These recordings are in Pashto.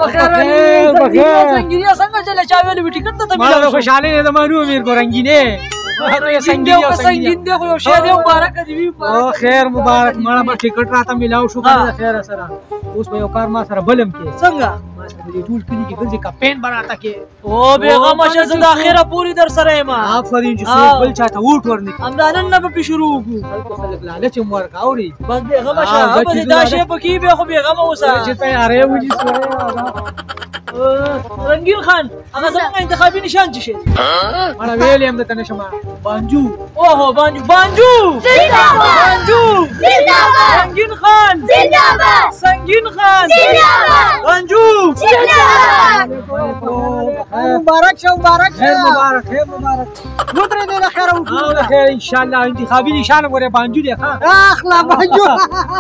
بخیر سنگینیا څنګه چلې چا ویلې وی ټیکټ ته ما له خوشاله نه د مانو میر کو رنگینه سنگین دی خو یو شی دی مبارک دی او خیر مبارک مړه به ټیکټ راته ملاو شو کنه خیر سره اوس په یو کار ما سره بلم کې څنګه ما سره دې ټول کلی کې ګرځي کمپین براته کې او بیغمه شه زه د اخره پوری در سره یم آفرین چې څوک بل چاته ووټ ورنکړي همدانن نه به شروع وکړو خلک لالچ هم ورکاوري بس بیغمه شه به دا شی پکې به خو بیغمه اوسه چې تیارې ونی سره رنگین خان هغه زموږ انتخابي نشان څه شي مړه ویلې هم د تنه شمه بانجو اوه بانجو زنده‌باد بانجو زنده‌باد رنگین خان زنده‌باد سنگین خان زنده‌باد بانجو زنده‌باد مبارک شه خیر مبارک نوتره دې خیر او خیر ان شاء الله انتخابي نشان غره بانجو دی ها اخلا بانجو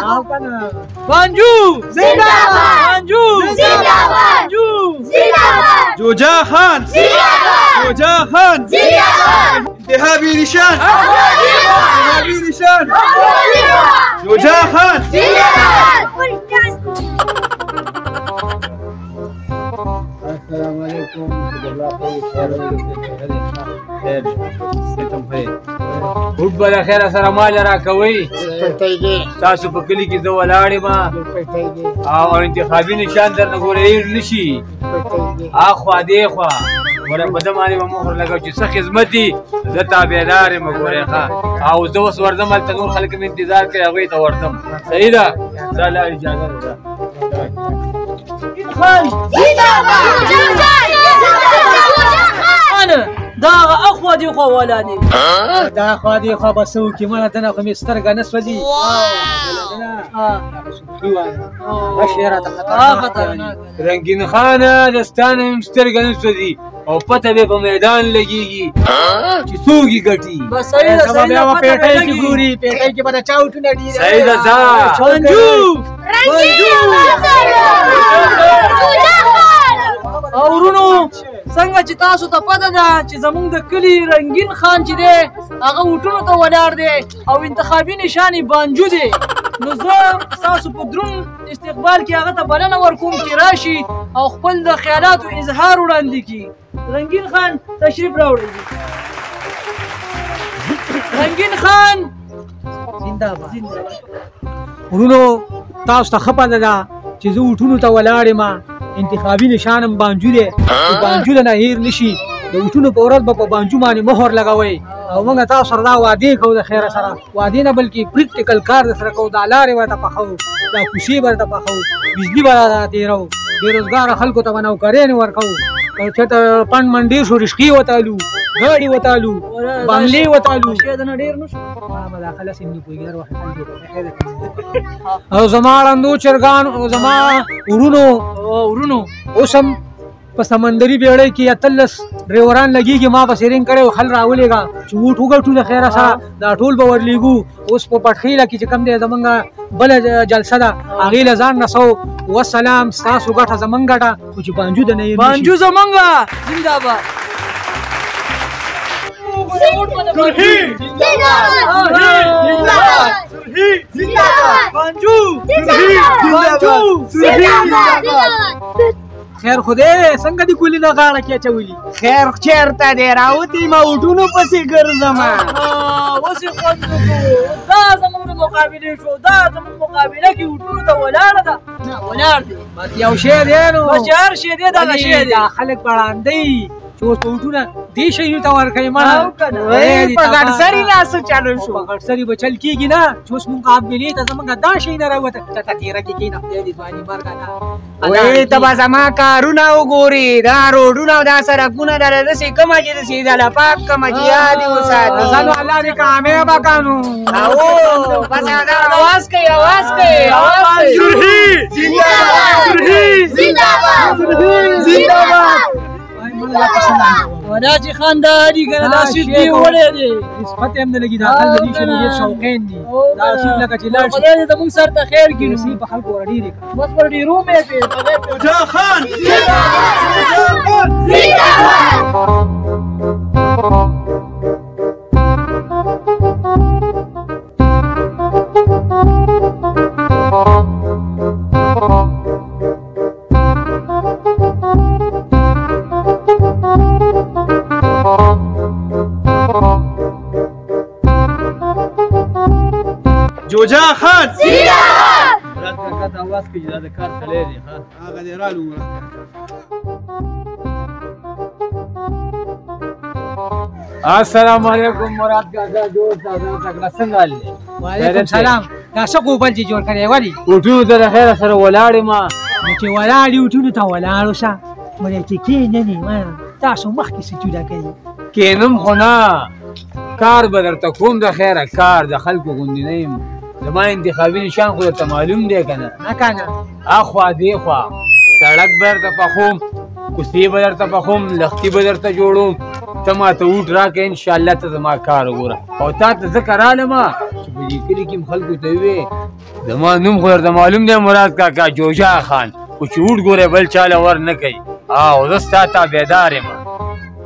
او کنه بانجو زنده‌باد بانجو زنده‌باد بانجو زنده‌باد جوجا خان زنده‌باد جوجا خان زنده‌باد انتخابي نشان انتخابي نشان جوجا خان السلام علیکم وټ بل خیر سره مال را کوي تاسو په کلی کې زه ولاړې ما او انتخابي نشان درنه ګورې نشي اخوا دی خوا ګوره په زمانه به مهر لګاو چې څه خدمت دي زه تابعدار یم ګورې ښه او زه اوس ورځم هلته نور خلک مې انتظار کوي هغوی ته ورځم صحیح ده زه لا اجازه ده انا دا اخوا دي خو ولا دي دا خوا دي خو بسو کې مړه دنه خو مې سترګه نه سوځي رنگین خانه دستانه مې سترګه نه سوځي او پته به په میدان لګیږي چې څوک یې ګټي بس صحیح ده صحیح ده پیټۍ کې ګوري پیټۍ کې به چاوټونه ډېر صحیح ده ځه او ورونو څنګه چې تاسو ته پته ده چې زمونږ د کلي رنگین خان چې دی هغه ووټونو ته ولاړ دی او انتخابي نشان یې بانجو دی نو زه ستاسو په دروند استقبال کې هغه ته بلنه ورکوم چې راشي او خپل د خیالاتو اظهار وړاندې کړي رنگین خان تشریف راوړئ رنگین خان زنده‌باد ورونو تاسو ته ښه پته ده چې زه ووټونو ته ولاړ یم انتخابي نشانم بانجو دی بانجو نه هیر نشي د ووټونو په ورځ به په بانجو باندې مهر لګوئ او موږ تاسو سره دا وعدې کوو د خیره سره وعدې نه بلکې پریکټیکل کار درسره کوو دا لارې ورته پخوو دا کوڅې به درته پخوو بجلي به راته تېروو بېروزګاره خلکو ته به نوکرۍ ورکوو که چېرته پنډ منډېر شو رشقې وتالو ګاډي وتالو بنګلې وتالو او زما ړندو چرګان او زما ورونو اوس هم په سمندري بیړۍ کې 13 ډریوران لګېږي ما به سیرینګ کړی او خل راولېږه چې ووټ وګټو د خیره سره دا ټول به ورلېږو اوس په پټخیله کې چې کوم دی زمونږ بله جلسه ده هغې له ځان نه سو والسلام ستاسو ګټه زمونږ ګټه خو چې بانجو د نه بانجو زمونږ زنده‌باد خیر خدای څنګه دی ګولې نه غاړه کې اچولي خیر چیرته دی راوتې ما وټونو پسې ګرځم اوس یې خوند وکړو دا زموږ د مقابلې شو دا زموږ مقابله کې وټونو ته ولاړه ده نه ولاړ دی بس یو شی دی نو بس چې هر شی دی دغه شی دی دا خلک بړاندی چې اوس په وټونه دې شیانو ته ورکوي ما په ګډسري لاسو چالو شو په ګډسري به چل کېږي نه چې اوس مونږ مقابلې ته زمونږ دا شی نه راوته چټه تېره کې کېنه خدای دې ځواني مرګه وایي ته به زما کارونه وګورې دا روډونه او دا سړکونه دا داسې کومه چې داسې دا پاک کومه چې یاد یې وساتي ځانو الله دې کامیابه کړو او بس دا اواز کوي اواز کوي زنده‌باد وراجي خانداري کنه دا سیټ دی وړې دی نسبت هم نه لګي دا خلک دې شنو شوقین دي دا سیټ لکه چې لاړ خدای دې موږ سره ته خیر کړي نصیب په خلکو ورډې دي بس پر ډیرو مې په جوجا خان زنده‌باد جوجا خان مراد کاکا ته اواز کوي چې دا د کار سړی دی ښه هغه دې رالو السلام علیکم مراد کاکا جوړ تازه تکړه څنګه حال دی وعلیکم سلام دا څه کوبل چې جوړ کړی ولې وټونو ته د خیره سره ولاړ یم نو چې ولاړ یو وټونو ته ولاړ اوسه مړی چې کېننې ما تاسو مخکې څه جوړه کوي کینم خو نه کار به درته کوم د خیره کار د خلکو غوندې نه یم زما انتخابي نشان خو درته معلوم دی که نه نه که نه اخوا دېخوا سړک به درته پخوم کوڅې به درته پخوم لښتي به درته جوړوم ته ماته ووټ راکړه انشاءالله ته زما کار وګوره او تا ته ځکه رالمه چې په دې کلي کې م خلکو ته ووې زما نوم خو درته معلوم دی مراد کاکا جوجا خان خو چې ووټ ګورې بل چاله ور نه کوي او زه ستا تابعدار یم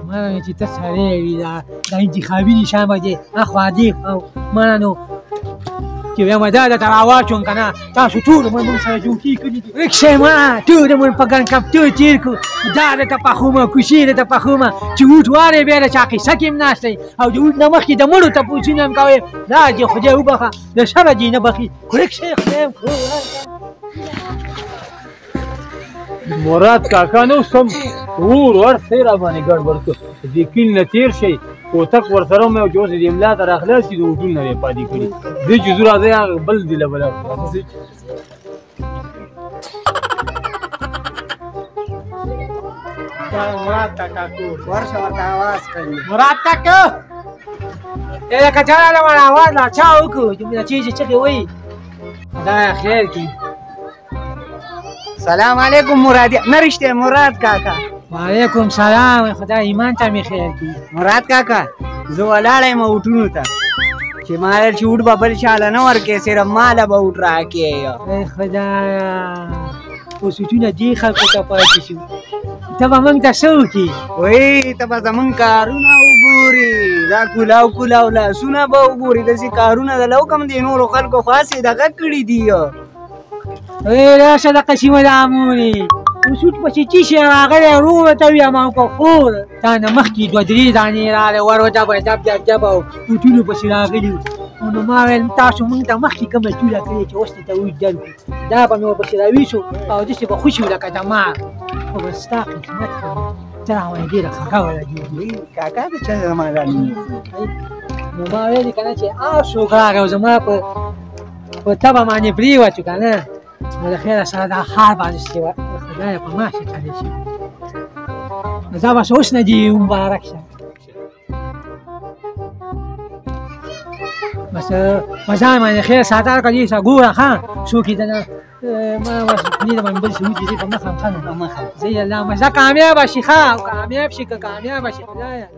ما چې ته سړی وي دا انتخابي نشان به دی اخوا دېخوا ما نو چې وایم دا درته راواچوم که نه تاسو ټول موږ سره جوکي کړي دي ورک شئ ما ټول موږ په ګڼ کپتور تېر کړو دا درته پخومه کوشي درته پخومه چې ووټ وارې بیا د چا قیصه کې هم ناست دی او د ووټ نه مخکې د مړو تپوسونه هم کوئ دا دې خدای وبخه د شره دې نه بخي ورک شئ خدای مراد کاکا نو سم ور ورسې را باندې ګډوډ کړ دې کیل نه تېر شئ کوتک ورسره مې چې اوس دې املا ته راخلاص شي د وټونو نه یې پاتې کړي دې چې زه راځئ هغه بل دې له بله مراد کاکا کور ورشه ورته آواز کوي مراد کاکا ته لکه چا راله مړه اواز لا چا وکړو چې دا چیز چغې وایي خدای خیر کړي سلام علیکم مراد نه رښتیا مراد کاکا وعلیکم سلام خدای ایمان ته مې خیر کړي مراد کاکا زه ولاړ یم وټونو ته چې ما ویل چې وټ به بل چاله نه ورکوې صرف ماله به وټ راکوې ای خدایه اوس وټونه دې خلکو ته پاتې شو ته به موږ ته څه وکړي وایي ته به زمونږ کارونه وګورې دا کولاو کولاو لاسونه به وګورې داسې کارونه د لو کم دي نورو خلکو خو هسې دغه کړي دي ای راشه د قسیمه د عمورې وسوټ پسې چې شي راغلی ورو ورته ویم او که خور تا نه مخکې دوه درې دانې راغلی ور ودبه دب دب دب او وټونو پسې راغلي وو نو ما ویل تاسو موږ ته مخکې کومه جوړه کړې چې اوس دې ته وویل درکړو دا به مې ورپسې راویسو او داسې به خوشي وو لکه د مار خو به ستا قسمت ته راوایې ډېره خفه ولګېږي کاکا د چا زما رانیږي نو ما ویلې که نه چې هر څوک راغی او زما په تبه باندې پرېوتو که نه نو د خیره سره دا حال باندې چې خدایه په ما څه چلی شي نو دا بس اوس نه دي مبارک شه بس په ځان باندې خیر ساتار کړي څه ګوره ښه څوک یې نه ما بس دې باندې بل څه وکړي په مخه زه الله مزه کامیاب شي ښه کامیاب شي که کامیاب شي خدایه